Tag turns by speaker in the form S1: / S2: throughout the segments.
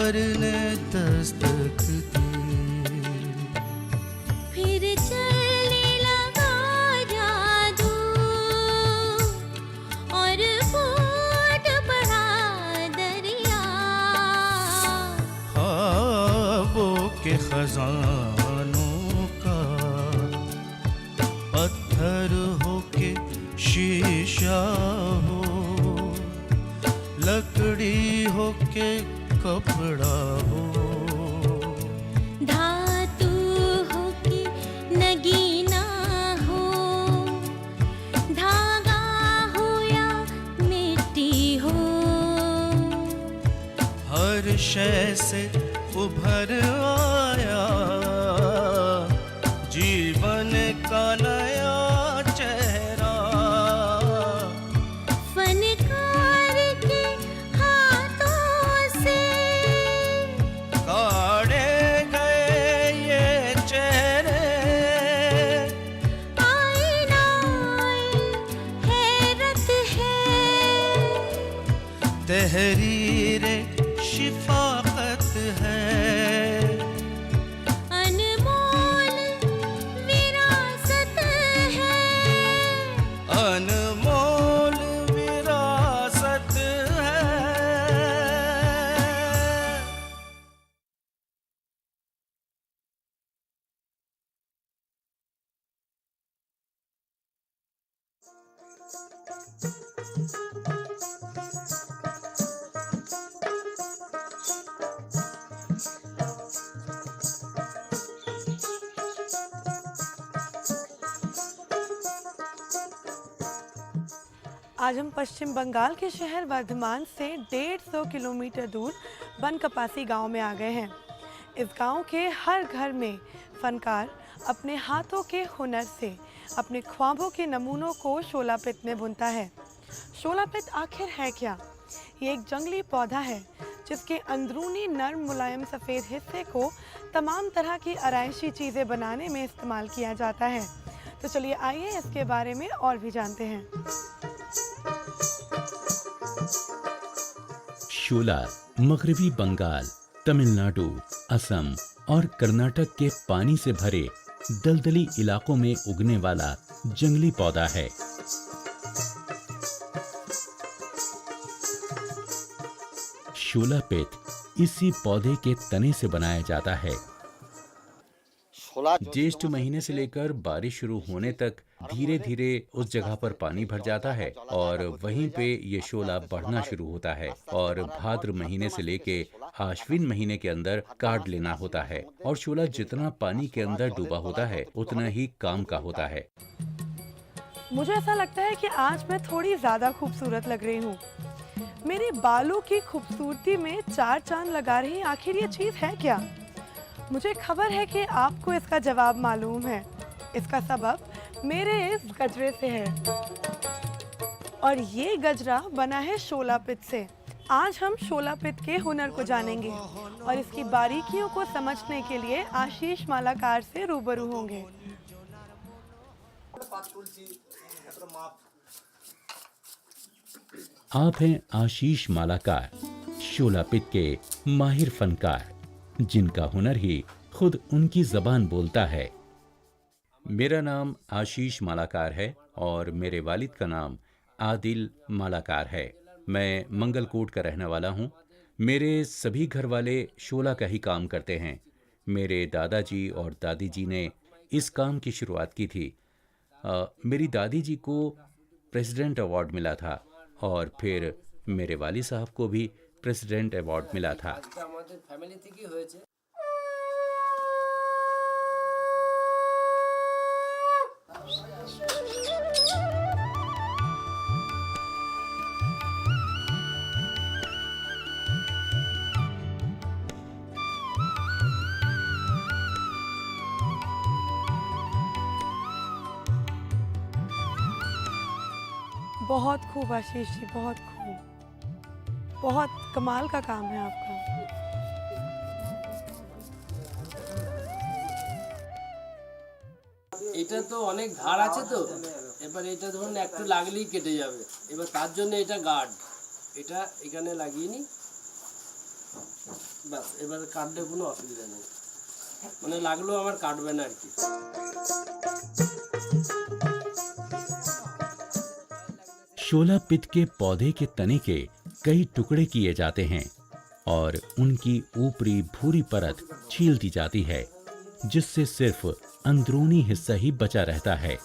S1: प्यार ने दस्तक दी।
S2: फिर चलने लगा जादू और फूट पड़ा दरिया।
S1: ख्वाबों के खजानों का पत्थर हो के शीशा हो, लकड़ी हो के कपड़ा हो,
S2: धातु हो कि नगीना हो, धागा हो या मिट्टी हो,
S1: हर शय से उभर आया जीवन का नया चेहरा।
S2: फनकार के हाथों से
S1: काढ़े गए ये चेहरे,
S2: आईना हैरत है,
S1: तहरीरे शिफाकत है,
S2: अनमोल विरासत है,
S1: अनमोल विरासत है।
S3: आज हम पश्चिम बंगाल के शहर वर्धमान से 150 किलोमीटर दूर बनकपासी गांव में आ गए हैं। इस गांव के हर घर में फनकार अपने हाथों के हुनर से अपने ख्वाबों के नमूनों को शोलापित में बुनता है। शोलापित आखिर है क्या? ये एक जंगली पौधा है जिसके अंदरूनी नर्म मुलायम सफ़ेद हिस्से को तमाम तरह की आराइशी चीज़ें बनाने में इस्तेमाल किया जाता है। तो चलिए आइए इसके बारे में और भी जानते हैं।
S4: शोला मगरबी बंगाल, तमिलनाडु, असम और कर्नाटक के पानी से भरे दलदली इलाकों में उगने वाला जंगली पौधा है। शोलापित इसी पौधे के तने से बनाया जाता है। ज्येष्ठ महीने से लेकर बारिश शुरू होने तक धीरे धीरे उस जगह पर पानी भर जाता है और वहीं पे ये शोला बढ़ना शुरू होता है और भाद्र महीने से लेके आश्विन महीने के अंदर काट लेना होता है। और शोला जितना पानी के अंदर डूबा होता है उतना ही काम का होता है।
S3: मुझे ऐसा लगता है कि आज मैं थोड़ी ज्यादा खूबसूरत लग रही हूँ। मेरे बालों की खूबसूरती में चार चांद लगा रही आखिर ये चीज है क्या? मुझे खबर है कि आपको इसका जवाब मालूम है। इसका सबब मेरे इस गजरे से है और ये गजरा बना है शोलापित से। आज हम शोलापित के हुनर को जानेंगे और इसकी बारीकियों को समझने के लिए आशीष मालाकार से रूबरू होंगे।
S4: आप हैं आशीष मालाकार, शोलापित के माहिर फनकार, जिनका हुनर ही खुद उनकी जबान बोलता है। मेरा नाम आशीष मालाकार है और मेरे वालिद का नाम आदिल मालाकार है। मैं मंगलकोट का रहने वाला हूँ। मेरे सभी घर वाले शोला का ही काम करते हैं। मेरे दादाजी और दादी जी ने इस काम की शुरुआत की थी। मेरी दादी जी को प्रेसिडेंट अवार्ड मिला था और फिर मेरे वाली साहब को भी प्रेसिडेंट अवार्ड मिला था।
S3: बहुत खूब आशीष जी, बहुत खूब। बहुत कमाल का काम है आपका।
S5: এটা তো অনেক ধার আছে তো, এবার এটা ধরুন একটু লাগলেই কেটে যাবে। এবার তার জন্য এটা গার্ড, এটা এখানে লাগিয়ে নি, বাস এবারে কাটলে কোনো অসুবিধা নেই, মানে লাগলেও আমার কাটবে না আর কি।
S4: शोला पित के पौधे के तने के कई टुकड़े किए जाते हैं और उनकी ऊपरी भूरी परत छील दी जाती है, जिससे सिर्फ अंदरूनी हिस्सा ही बचा रहता है।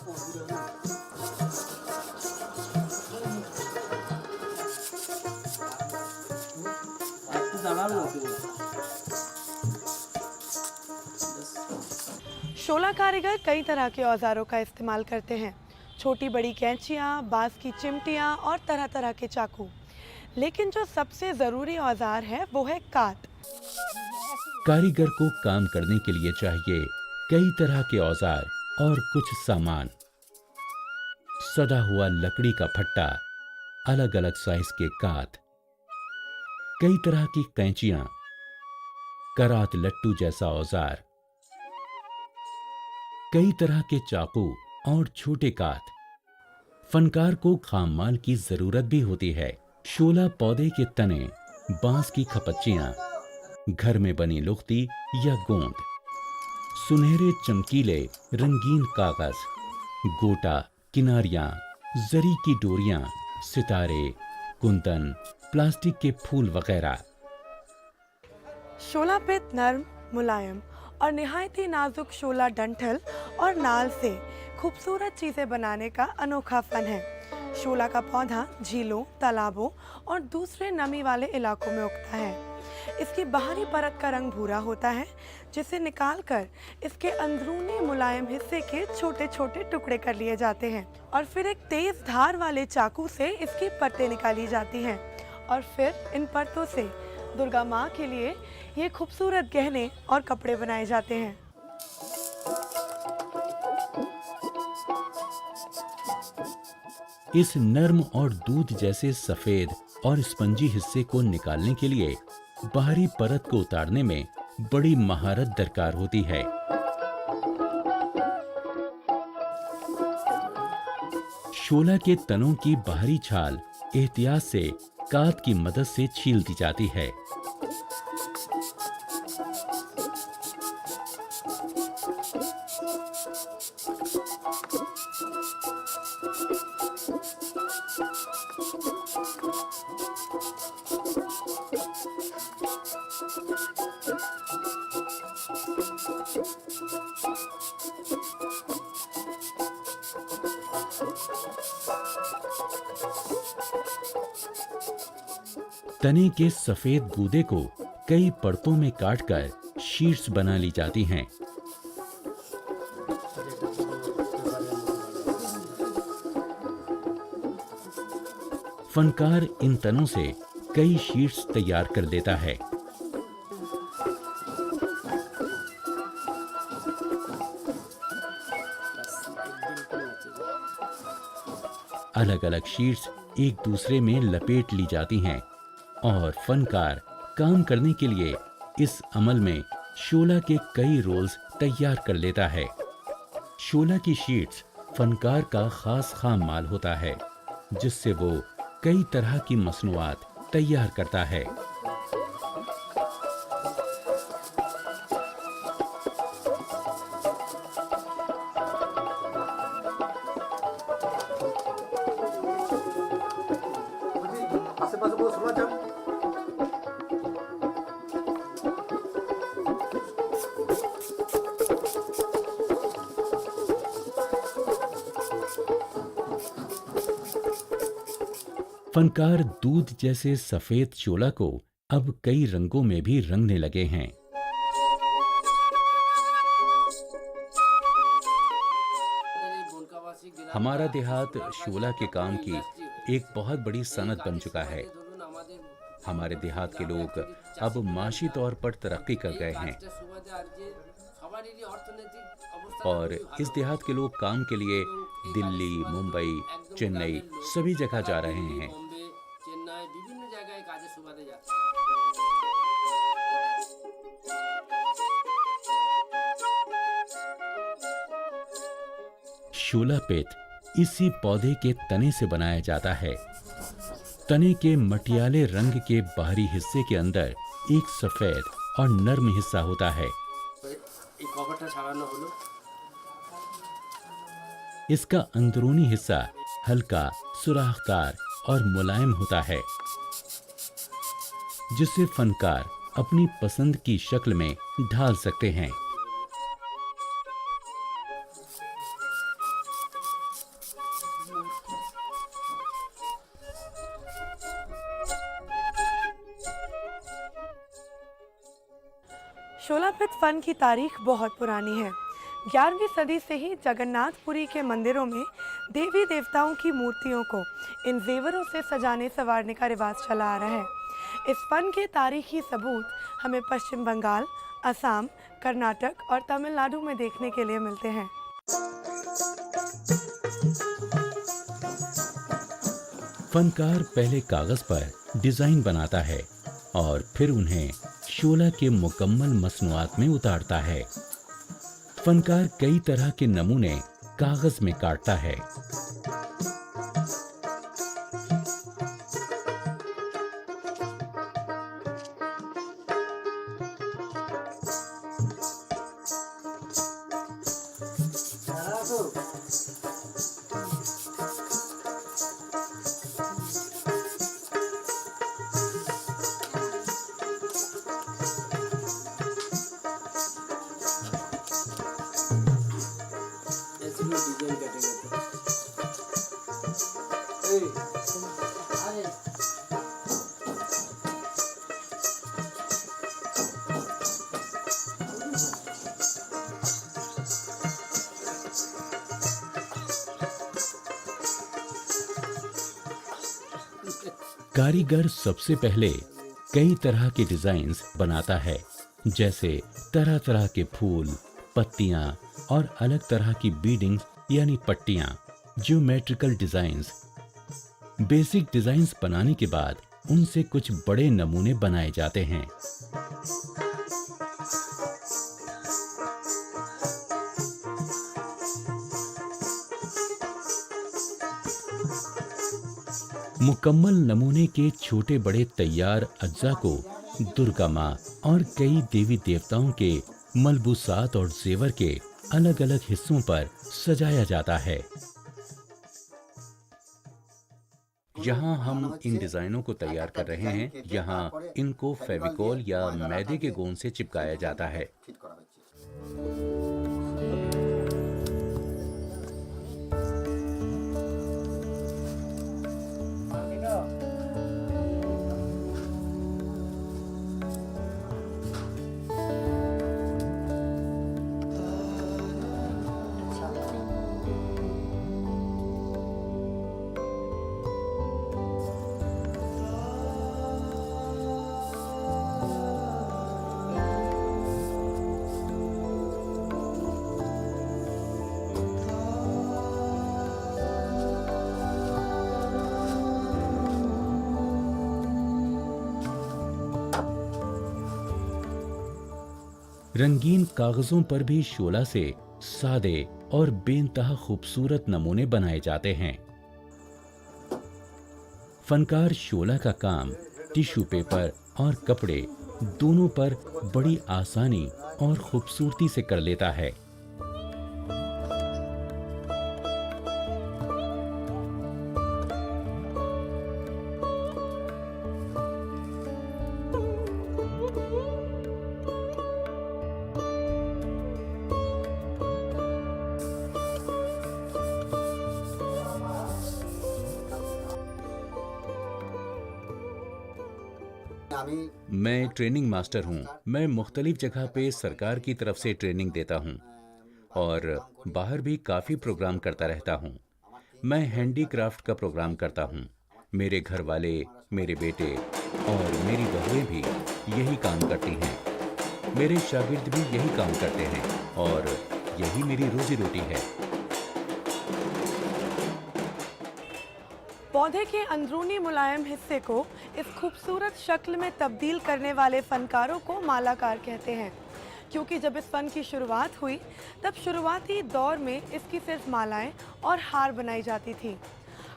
S5: একটু দাঁড়াও না তুমি।
S3: शोला कारीगर कई तरह के औजारों का इस्तेमाल करते हैं, छोटी बड़ी कैंचियाँ, बांस की चिमटियाँ और तरह तरह के चाकू। लेकिन जो सबसे ज़रूरी औजार है वो है काट।
S4: कारीगर को काम करने के लिए चाहिए कई तरह के औजार और कुछ सामान। सदा हुआ लकड़ी का फट्टा, अलग अलग साइज के कात, कई तरह की कैंचियां, करात लट्टू जैसा औजार, कई तरह के चाकू और छोटे कात। फनकार को खाम माल की जरूरत भी होती है। शोला पौधे के तने, बांस की खपच्चियां, घर में बनी लुगदी या गोंद, सुनहरे चमकीले रंगीन कागज, गोटा, किनारियां, जरी की डोरियां, सितारे, कुंदन, प्लास्टिक के फूल वगैरह।
S3: शोला पित नर्म, मुलायम और निहायती नाजुक शोला डंठल और नाल से खूबसूरत चीज़ें बनाने का अनोखा फन है। शोला का पौधा झीलों, तालाबों और दूसरे नमी वाले इलाकों में उगता है। इसकी बाहरी परत का रंग भूरा होता है, जिसे निकालकर इसके अंदरूनी मुलायम हिस्से के छोटे छोटे टुकड़े कर लिए जाते हैं और फिर एक तेज धार वाले चाकू से इसकी परतें निकाली जाती हैं और फिर इन परतों से दुर्गा माँ के लिए ये खूबसूरत गहने और कपड़े बनाए जाते हैं।
S4: इस नर्म और दूध जैसे सफेद और स्पंजी हिस्से को निकालने के लिए बाहरी परत को उतारने में बड़ी महारत दरकार होती है। शोला के तनों की बाहरी छाल एहतियात से कात की मदद से छील दी जाती है। तने के सफेद गूदे को कई परतों में काटकर शीट्स बना ली जाती हैं। फनकार इन तनों से कई शीट्स तैयार कर देता है। अलग अलग शीट्स एक दूसरे में लपेट ली जाती हैं और फनकार काम करने के लिए इस अमल में शोला के कई रोल्स तैयार कर लेता है। शोला की शीट्स फनकार का खास खाम माल होता है, जिससे वो कई तरह की मसनूआत तैयार करता है। फनकार दूध जैसे सफेद शोला को अब कई रंगों में भी रंगने लगे हैं। हमारा देहात शोला के काम की एक बहुत बड़ी सनत बन चुका है। हमारे देहात के लोग अब माशी तौर पर तरक्की कर गए हैं और इस देहात के लोग काम के लिए दिल्ली, मुंबई, चेन्नई सभी जगह जा रहे हैं। शोला पित इसी पौधे के तने से बनाया जाता है। तने के मटियाले रंग के बाहरी हिस्से के अंदर एक सफेद और नर्म हिस्सा होता है।
S5: এই কভারটা ছাড়ানো হলো।
S4: इसका अंदरूनी हिस्सा हल्का, सुराखदार और मुलायम होता है, जिसे फनकार अपनी पसंद की शक्ल में ढाल सकते हैं।
S3: शोलापित फन की तारीख बहुत पुरानी है। 11वीं सदी से ही जगन्नाथपुरी के मंदिरों में देवी देवताओं की मूर्तियों को इन जेवरों से सजाने संवारने का रिवाज चला आ रहा है। इस फन के तारीखी सबूत हमें पश्चिम बंगाल, असम, कर्नाटक और तमिलनाडु में देखने के लिए मिलते हैं।
S4: फनकार पहले कागज पर डिजाइन बनाता है और फिर उन्हें शोला के मुकम्मल मसनूआत में उतारता है। फनकार कई तरह के नमूने कागज में काटता है।
S5: ऐसे भी डिजाइन कटेगा तो अरे
S4: कारीगर सबसे पहले कई तरह के डिजाइन्स बनाता है, जैसे तरह तरह के फूल, पत्तियां और अलग तरह की बीडिंग्स यानी पट्टियां, ज्योमेट्रिकल डिजाइन्स। बेसिक डिजाइन्स बनाने के बाद उनसे कुछ बड़े नमूने बनाए जाते हैं। मुकम्मल नमूने के छोटे बड़े तैयार अज्जा को दुर्गा माँ और कई देवी देवताओं के मलबूसात और जेवर के अलग अलग हिस्सों पर सजाया जाता है। यहाँ हम इन डिजाइनों को तैयार कर रहे हैं। यहाँ इनको फेविकोल या मैदे के गोंद से चिपकाया जाता है। रंगीन कागजों पर भी शोला से सादे और बेइंतहा खूबसूरत नमूने बनाए जाते हैं। फनकार शोला का काम टिश्यू पेपर और कपड़े दोनों पर बड़ी आसानी और खूबसूरती से कर लेता है। मैं ट्रेनिंग मास्टर हूँ। मैं मुख्तलिफ जगह पे सरकार की तरफ से ट्रेनिंग देता हूँ और बाहर भी काफ़ी प्रोग्राम करता रहता हूँ। मैं हैंडीक्राफ्ट का प्रोग्राम करता हूँ। मेरे घर वाले, मेरे बेटे और मेरी बहुएं भी यही काम करती हैं। मेरे शागिर्द भी यही काम करते हैं और यही मेरी रोजी रोटी है।
S3: पौधे के अंदरूनी मुलायम हिस्से को इस खूबसूरत शक्ल में तब्दील करने वाले फनकारों को मालाकार कहते हैं, क्योंकि जब इस फन की शुरुआत हुई तब शुरुआती दौर में इसकी सिर्फ मालाएं और हार बनाई जाती थी।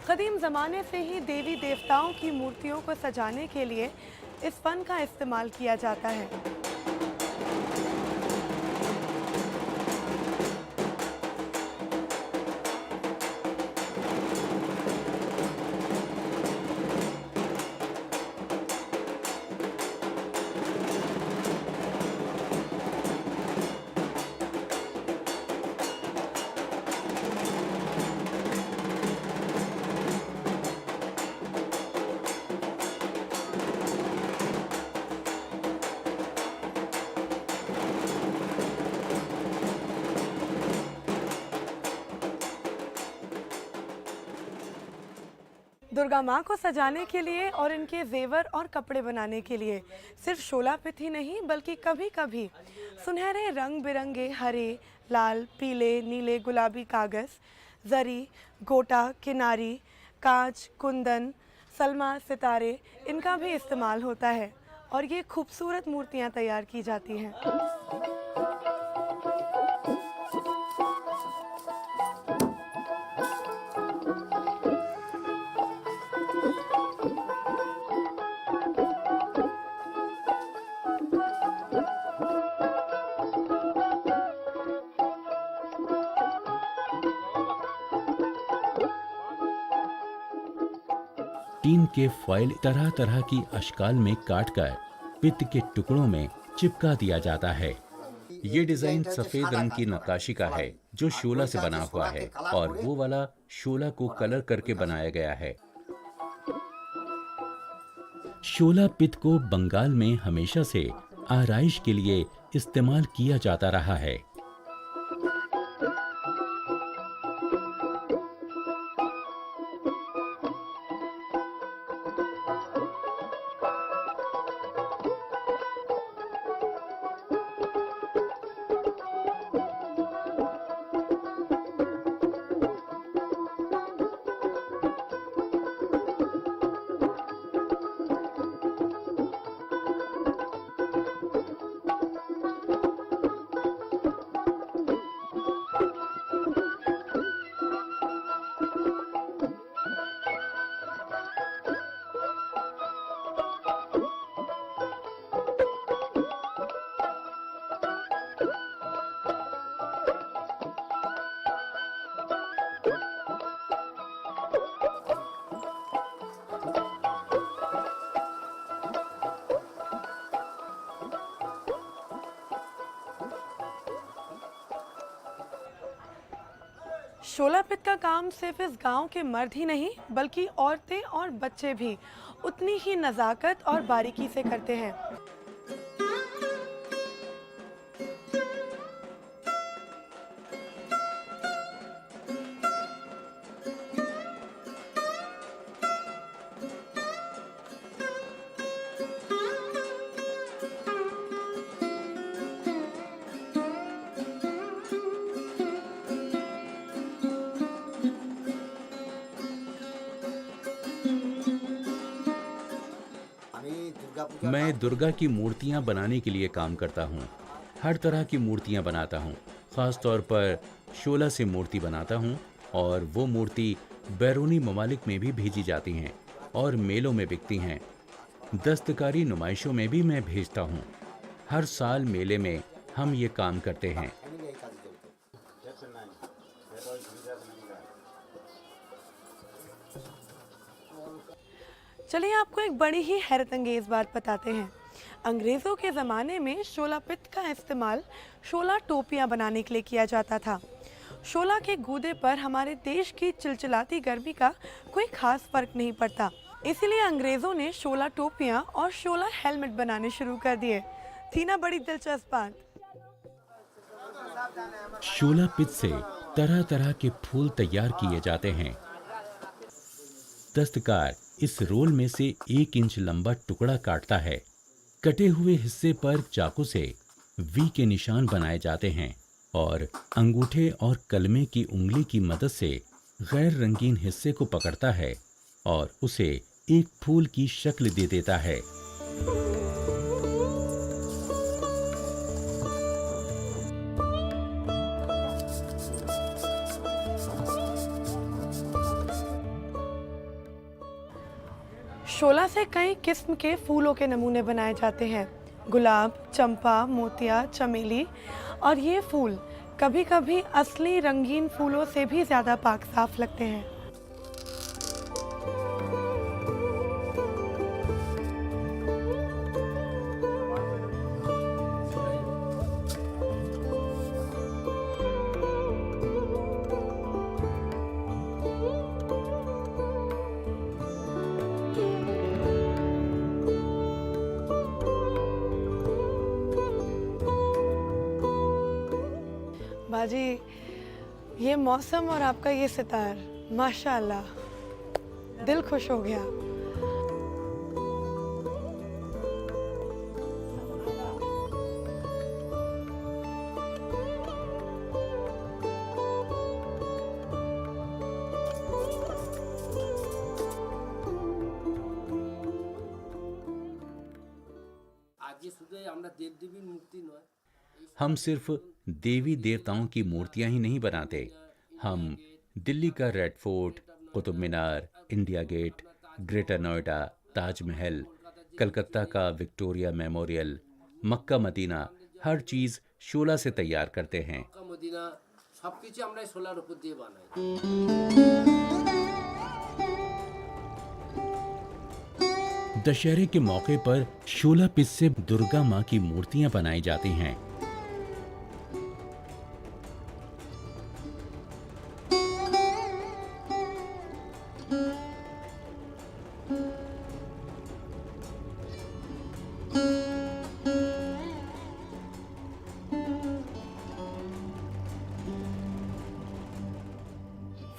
S3: कदीम ज़माने से ही देवी देवताओं की मूर्तियों को सजाने के लिए इस फन का इस्तेमाल किया जाता है। दुर्गा माँ को सजाने के लिए और इनके जेवर और कपड़े बनाने के लिए सिर्फ शोला पित ही नहीं बल्कि कभी कभी सुनहरे रंग बिरंगे हरे, लाल, पीले, नीले, गुलाबी कागज़, जरी, गोटा, किनारी, कांच, कुंदन, सलमा, सितारे इनका भी इस्तेमाल होता है और ये खूबसूरत मूर्तियाँ तैयार की जाती हैं।
S4: टीन के फॉइल तरह तरह की अशकाल में काटकर पित्त के टुकड़ों में चिपका दिया जाता है। ये डिजाइन सफेद रंग की नक्काशी का है जो शोला से बना हुआ है और वो वाला शोला को कलर करके बनाया गया है। शोला पित्त को बंगाल में हमेशा से आराइश के लिए इस्तेमाल किया जाता रहा है।
S3: शोला पित का काम सिर्फ इस गांव के मर्द ही नहीं बल्कि औरतें और बच्चे भी उतनी ही नज़ाकत और बारीकी से करते हैं।
S4: मैं दुर्गा की मूर्तियां बनाने के लिए काम करता हूं। हर तरह की मूर्तियां बनाता हूं। खास तौर पर शोला से मूर्ति बनाता हूं और वो मूर्ति बैरूनी ममालिक में भी भेजी जाती हैं और मेलों में बिकती हैं। दस्तकारी नुमाइशों में भी मैं भेजता हूं। हर साल मेले में हम ये काम करते हैं।
S3: चलिए आपको एक बड़ी ही हैरत अंगेज बात बताते हैं। अंग्रेज़ों के ज़माने में शोला पित का इस्तेमाल शोला टोपियाँ बनाने के लिए किया जाता था। शोला के गूदे पर हमारे देश की चिलचिलाती गर्मी का कोई खास फर्क नहीं पड़ता, इसीलिए अंग्रेज़ों ने शोला टोपियाँ और शोला हेलमेट बनाने शुरू कर दिए। थी ना बड़ी दिलचस्प बात।
S4: शोला पित से तरह तरह के फूल तैयार किए जाते हैं। दस्तकार इस रोल में से 1 इंच लंबा टुकड़ा काटता है। कटे हुए हिस्से पर चाकू से वी के निशान बनाए जाते हैं और अंगूठे और कलमे की उंगली की मदद से गैर रंगीन हिस्से को पकड़ता है और उसे एक फूल की शक्ल दे देता है।
S3: शोला से कई किस्म के फूलों के नमूने बनाए जाते हैं। गुलाब, चंपा, मोतिया, चमेली और ये फूल कभी कभी असली रंगीन फूलों से भी ज़्यादा पाक साफ लगते हैं। बाजी, ये मौसम और आपका ये सितार, माशाअल्लाह, दिल खुश हो गया।
S5: আজকে শুধু আমরা দেবদেবীর মূর্তি নয়,
S4: हम सिर्फ देवी देवताओं की मूर्तियां ही नहीं बनाते, हम दिल्ली का red fort, Qutub Minar, India gate, greater Noida, Taj Mahal, Calcutta का विक्टोरिया मेमोरियल, मक्का मदीना, हर चीज शोला से तैयार करते हैं।
S5: মক্কা মদিনা সবকিছু আমরা এই সোলার উপর দিয়ে বানাই।
S4: दशहरे के मौके पर शोला पिस से दुर्गा माँ की मूर्तियां बनाई जाती हैं।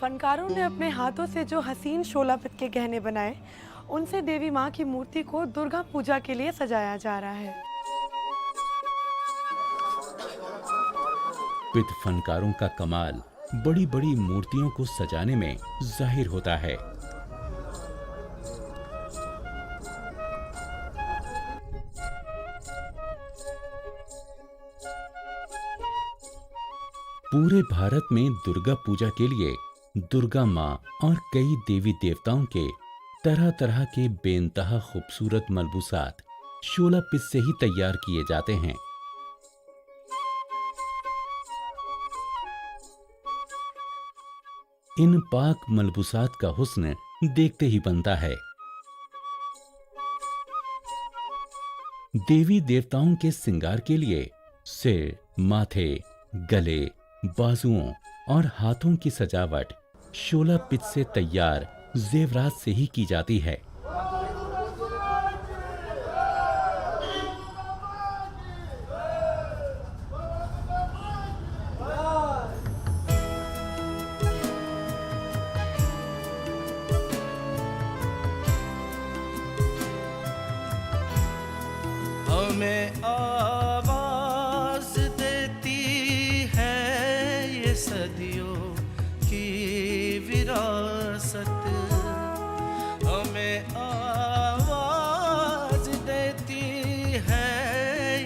S3: फनकारों ने अपने हाथों से जो हसीन शोलापित के गहने बनाए, उनसे देवी माँ की मूर्ति को दुर्गा पूजा के लिए सजाया जा रहा है।
S4: पित फनकारों का कमाल बड़ी बड़ी मूर्तियों को सजाने में जाहिर होता है। पूरे भारत में दुर्गा पूजा के लिए दुर्गा माँ और कई देवी देवताओं के तरह तरह के बेइंतहा खूबसूरत मलबूसात शोला पिस से ही तैयार किए जाते हैं। इन पाक मलबूसात का हुस्न देखते ही बनता है। देवी देवताओं के श्रृंगार के लिए सिर, माथे, गले, बाजुओं और हाथों की सजावट शोला पिच से तैयार जेवरात से ही की जाती है।
S1: हमें आवाज देती है ये सदियों की विरासत, हमें आवाज देती है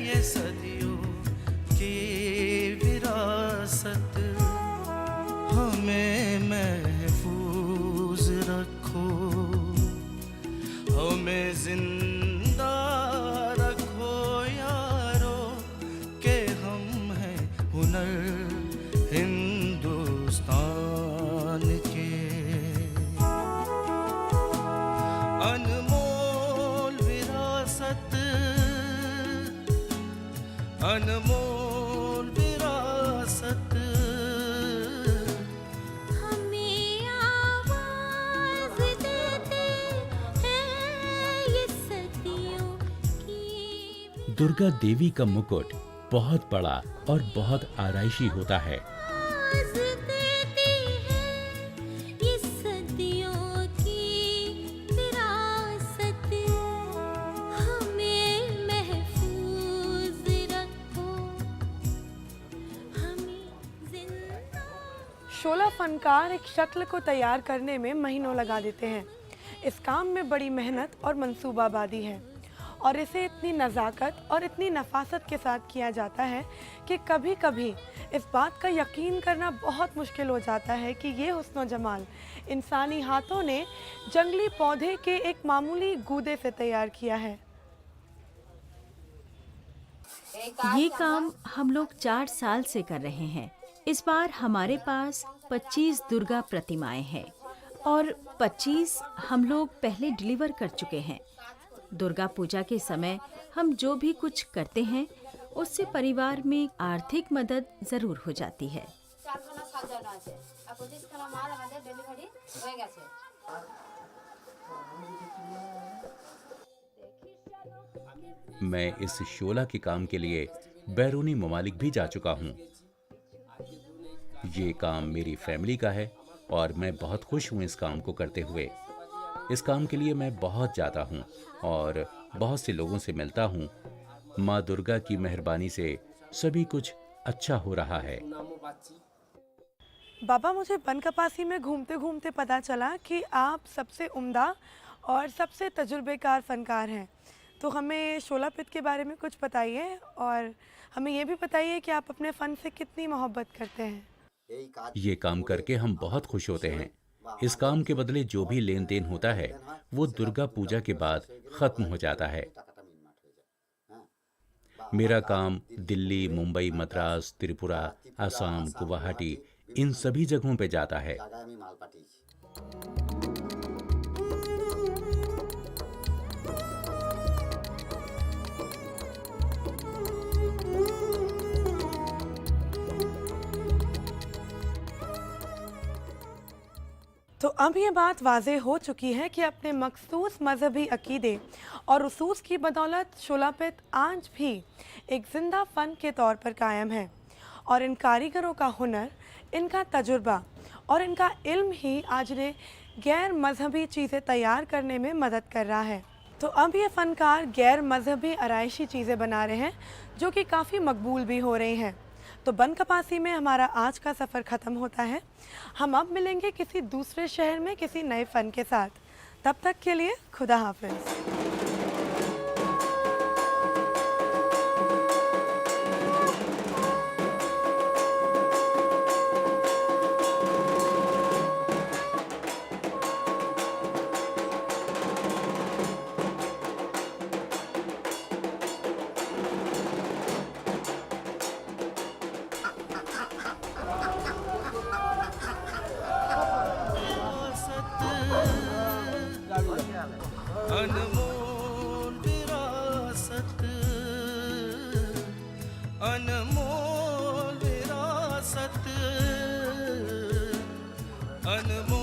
S1: ये सदियों की विरासत। हमें महफूज रखो, हमें जिंदा रखो यारो, के हम हैं हुनर हिंदुस्तान के। अनमोल विरासत, अनमोल विरासत,
S2: हमें आवाज देते हैं ये सदियों की।
S4: दुर्गा देवी का मुकुट बहुत बड़ा और बहुत आराइशी होता है।
S2: आवाज देती है ये सदियों की विरासत, हमें महफूज रखो, हमें जिंदा।
S3: शोला फनकार एक शक्ल को तैयार करने में महीनों लगा देते हैं। इस काम में बड़ी मेहनत और मंसूबाबादी है और इसे इतनी नज़ाकत और इतनी नफासत के साथ किया जाता है कि कभी कभी इस बात का यकीन करना बहुत मुश्किल हो जाता है कि ये हुस्न जमाल इंसानी हाथों ने जंगली पौधे के एक मामूली गूदे से तैयार किया है।
S6: ये काम हम लोग 4 साल से कर रहे हैं। इस बार हमारे पास 25 दुर्गा प्रतिमाएं हैं और 25 हम लोग पहले डिलीवर कर चुके हैं। दुर्गा पूजा के समय हम जो भी कुछ करते हैं उससे परिवार में आर्थिक मदद जरूर हो जाती है।
S4: मैं इस शोला के काम के लिए बैरूनी ममालिक भी जा चुका हूँ। ये काम मेरी फैमिली का है और मैं बहुत खुश हूँ इस काम को करते हुए। इस काम के लिए मैं बहुत जाता हूँ और बहुत से लोगों से मिलता हूँ। माँ दुर्गा की मेहरबानी से सभी कुछ अच्छा हो रहा है।
S3: बाबा, मुझे बनकपासी में घूमते घूमते पता चला कि आप सबसे उम्दा और सबसे तजुर्बेकार फनकार हैं। तो हमें शोला पित के बारे में कुछ बताइए और हमें ये भी बताइए कि आप अपने फ़न से कितनी मोहब्बत करते हैं।
S4: ये काम करके हम बहुत खुश होते हैं। इस काम के बदले जो भी लेन देन होता है वो दुर्गा पूजा के बाद खत्म हो जाता है। मेरा काम दिल्ली, मुंबई, मद्रास, त्रिपुरा, असम, गुवाहाटी इन सभी जगहों पे जाता है।
S3: तो अब ये बात वाज़ेह हो चुकी है कि अपने मखसूस मजहबी अकीदे और उसूस की बदौलत शोला पित आज भी एक जिंदा फ़न के तौर पर कायम है और इन कारीगरों का हुनर, इनका तजुर्बा और इनका इल्म ही आज ने गैर मजहबी चीज़ें तैयार करने में मदद कर रहा है। तो अब ये फ़नकार गैर मजहबी आराइशी चीज़ें बना रहे हैं जो कि काफ़ी मकबूल भी हो रही हैं। तो बनकपासी में हमारा आज का सफ़र ख़त्म होता है। हम अब मिलेंगे किसी दूसरे शहर में किसी नए फ़न के साथ। तब तक के लिए खुदा हाफिज़।
S1: अनमोल विरासत, अनमोल विरासत, अनमोल